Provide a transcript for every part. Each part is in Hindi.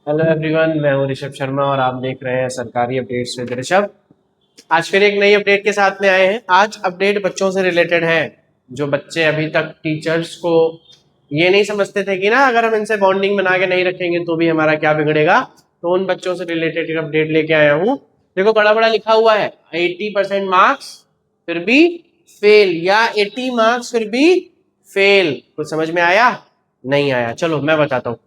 हेलो एवरीवन, मैं हूं ऋषभ शर्मा और आप देख रहे हैं सरकारी अपडेट्स विद ऋषभ। आज फिर एक नई अपडेट के साथ में आए हैं। आज अपडेट बच्चों से रिलेटेड है। जो बच्चे अभी तक टीचर्स को ये नहीं समझते थे कि ना अगर हम इनसे बॉन्डिंग बना के नहीं रखेंगे तो भी हमारा क्या बिगड़ेगा, तो उन बच्चों से रिलेटेड एक अपडेट लेके आया हूँ। देखो बड़ा बड़ा लिखा हुआ है 80% मार्क्स फिर भी फेल, या 80 मार्क्स फिर भी फेल। कुछ समझ में आया? नहीं आया? चलो मैं बताता हूँ।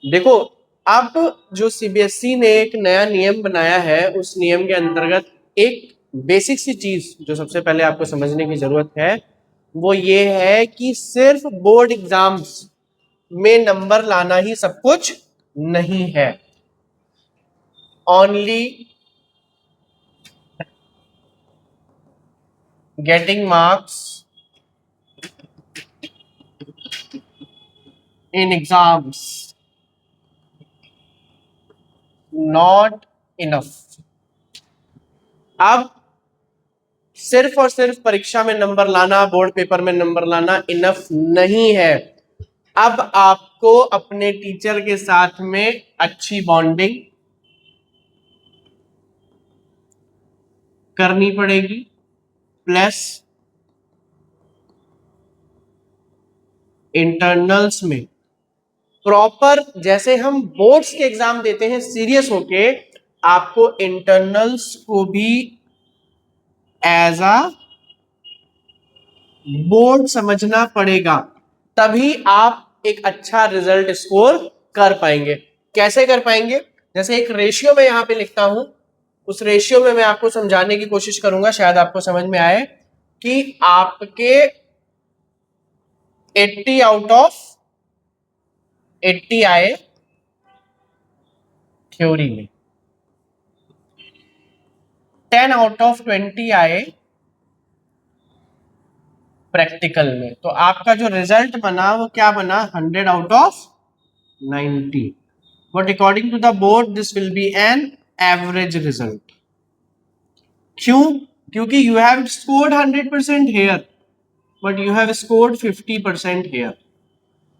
देखो, अब जो सीबीएसई ने एक नया नियम बनाया है, उस नियम के अंतर्गत एक बेसिक सी चीज जो सबसे पहले आपको समझने की जरूरत है वो ये है कि सिर्फ बोर्ड एग्जाम्स में नंबर लाना ही सब कुछ नहीं है। Only getting marks in exams not enough. अब सिर्फ और सिर्फ परीक्षा में नंबर लाना, बोर्ड पेपर में नंबर लाना इनफ नहीं है। अब आपको अपने टीचर के साथ में अच्छी बॉन्डिंग करनी पड़ेगी, प्लस इंटरनल्स में प्रॉपर, जैसे हम बोर्ड्स के एग्जाम देते हैं सीरियस होके, आपको इंटरनल्स को भी एज अ बोर्ड समझना पड़ेगा। तभी आप एक अच्छा रिजल्ट स्कोर कर पाएंगे। कैसे कर पाएंगे? जैसे एक रेशियो में यहां पे लिखता हूं, उस रेशियो में मैं आपको समझाने की कोशिश करूंगा, शायद आपको समझ में आए कि आपके 80 आउट ऑफ 80 आए थ्योरी में, 10 आउट ऑफ 20 आए प्रैक्टिकल में, तो आपका जो रिजल्ट बना वो क्या बना? 100 out of 90। But according to the board this will be an average result. क्यों? क्योंकि you have scored 100% here but you have scored 50% here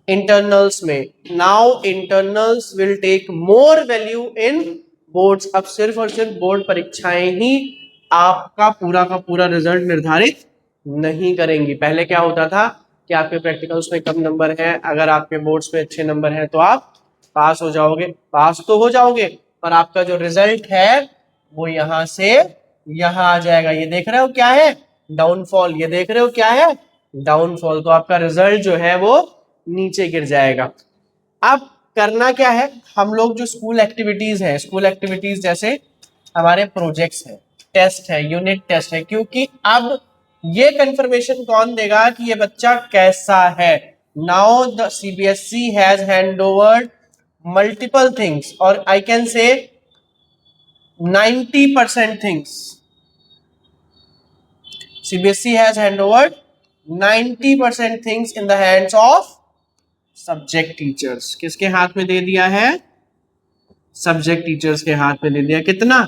internals में। Now internals will take more value in boards. अब सिर्फ और सिर्फ बोर्ड परीक्षाएं ही आपका पूरा का पूरा रिजल्ट निर्धारित नहीं करेंगी। पहले क्या होता था कि आपके प्रैक्टिकल्स में कम नंबर है, अगर आपके बोर्ड्स में अच्छे नंबर है तो आप पास हो जाओगे। पास तो हो जाओगे पर आपका जो रिजल्ट है वो यहां से यहां आ जाएगा। ये देख रहे हो क्या है? डाउनफॉल। ये देख रहे हो क्या है? डाउनफॉल। तो आपका रिजल्ट जो है वो नीचे गिर जाएगा। अब करना क्या है? हम लोग जो स्कूल एक्टिविटीज है, स्कूल एक्टिविटीज जैसे हमारे प्रोजेक्ट्स है, टेस्ट है, यूनिट टेस्ट है, क्योंकि अब ये कंफर्मेशन कौन देगा कि ये बच्चा कैसा है? Now the CBSE has hand overed multiple things, और I can say 90% things. CBSE has hand over 90% things in the hands of subject teachers. किसके हाथ में दे दिया है? सब्जेक्ट टीचर्स के हाथ में दे दिया। कितना?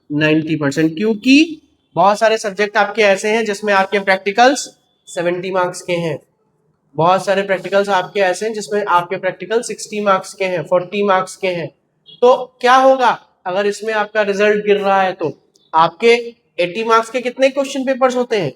90%। क्योंकि बहुत सारे सब्जेक्ट आपके ऐसे हैं जिसमें आपके प्रैक्टिकल्स 70 मार्क्स के हैं, बहुत सारे प्रैक्टिकल्स आपके ऐसे हैं जिसमें आपके प्रैक्टिकल 60 मार्क्स के हैं, 40 मार्क्स के हैं। तो क्या होगा अगर इसमें आपका रिजल्ट गिर रहा है? तो आपके 80 मार्क्स के कितने क्वेश्चन पेपर्स होते हैं?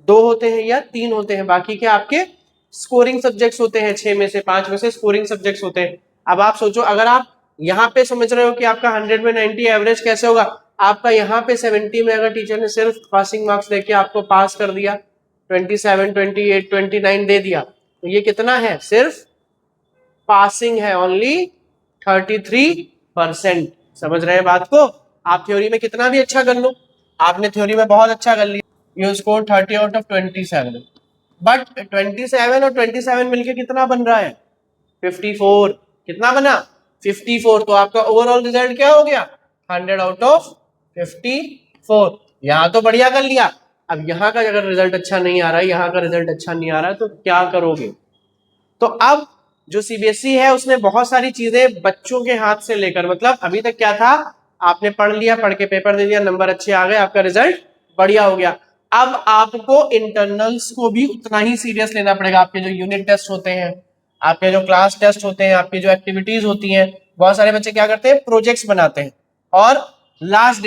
2 होते हैं या 3 होते हैं। बाकी के आपके स्कोरिंग सब्जेक्ट्स होते हैं, 6 में से 5 में से स्कोरिंग सब्जेक्ट्स होते हैं। अब आप सोचो, अगर आप यहाँ पे समझ रहे हो कि आपका 100 में 90 एवरेज कैसे होगा, आपका यहाँ पे 70 में अगर टीचर ने सिर्फ पासिंग मार्क्स देके आपको पास कर दिया, 27, 28, 29 दे दिया, तो ये कितना है? सिर्फ पासिंग है, ओनली 33%। समझ रहे हैं बात को? आप थ्योरी में कितना भी अच्छा कर लो, आपने थ्योरी में बहुत अच्छा कर लिया, you score 30 out of 27, but 27 और 27 मिलके कितना बन रहा है? 54। कितना बना? 54। तो आपका ओवरऑल रिजल्ट क्या हो गया? 100 आउट ऑफ 54। यहां तो बढ़िया कर लिया। अब यहाँ का अगर रिजल्ट अच्छा नहीं आ रहा है, यहाँ का रिजल्ट अच्छा नहीं आ रहा है, तो क्या करोगे? तो अब जो सीबीएसई है उसने बहुत सारी चीजें बच्चों के हाथ से लेकर, मतलब अभी तक क्या था, आपने पढ़ लिया, पढ़ के पेपर दे दिया, नंबर अच्छे आ गए, आपका रिजल्ट बढ़िया हो गया। अब आपको इंटरनल्स को भी उतना ही सीरियस लेना पड़ेगा। आपके जो यूनिट टेस्ट होते हैं, आपके जो क्लास टेस्ट होते हैं, आपकी जो एक्टिविटीज होती हैं, बहुत सारे बच्चे क्या करते हैं, प्रोजेक्ट्स बनाते हैं और लास्ट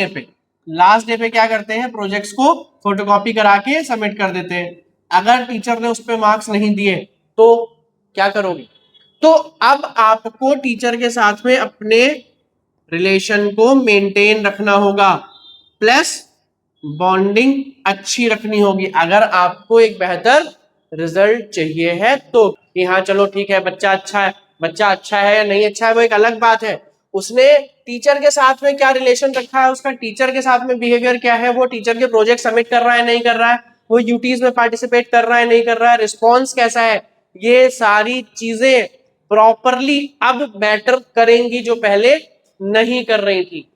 डे पे क्या करते हैं, प्रोजेक्ट्स को फोटोकॉपी करा के सबमिट कर देते हैं। अगर टीचर ने उस पर मार्क्स नहीं दिए तो क्या करोगे? तो अब आपको टीचर के साथ में अपने रिलेशन को मेंटेन रखना होगा, प्लस बॉन्डिंग अच्छी रखनी होगी अगर आपको एक बेहतर रिजल्ट चाहिए है तो। कि हाँ चलो ठीक है, बच्चा अच्छा है या नहीं अच्छा है वो एक अलग बात है, उसने टीचर के साथ में क्या रिलेशन रखा है, उसका टीचर के साथ में बिहेवियर क्या है, वो टीचर के प्रोजेक्ट सबमिट कर रहा है नहीं कर रहा है, वो यूटीज में पार्टिसिपेट कर रहा है नहीं कर रहा है, रिस्पॉन्स कैसा है, ये सारी चीजें प्रॉपरली अब मैटर करेंगी जो पहले नहीं कर रही थी।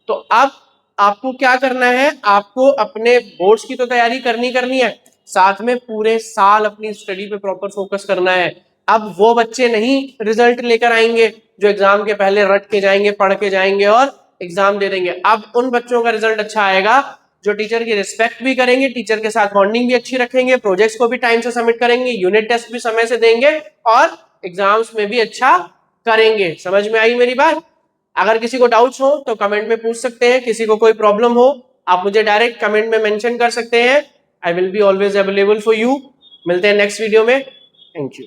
तो अब आपको क्या करना है, आपको अपने बोर्ड्स की तो तैयारी करनी है, साथ में पूरे साल अपनी स्टडी पे प्रॉपर फोकस करना है। अब वो बच्चे नहीं रिजल्ट लेकर आएंगे जो एग्जाम के पहले रट के जाएंगे, पढ़ के जाएंगे और एग्जाम दे देंगे। अब उन बच्चों का रिजल्ट अच्छा आएगा जो टीचर की रिस्पेक्ट भी करेंगे, टीचर के साथ बॉन्डिंग भी अच्छी रखेंगे, प्रोजेक्ट्स को भी टाइम से सबमिट करेंगे, यूनिट टेस्ट भी समय से देंगे और एग्जाम्स में भी अच्छा करेंगे। समझ में आई मेरी बात? अगर किसी को डाउट्स हो तो कमेंट में पूछ सकते हैं, किसी को कोई प्रॉब्लम हो आप मुझे डायरेक्ट कमेंट में मेंशन कर सकते हैं। I will be always available for you. मिलते हैं नेक्स्ट वीडियो में। Thank you.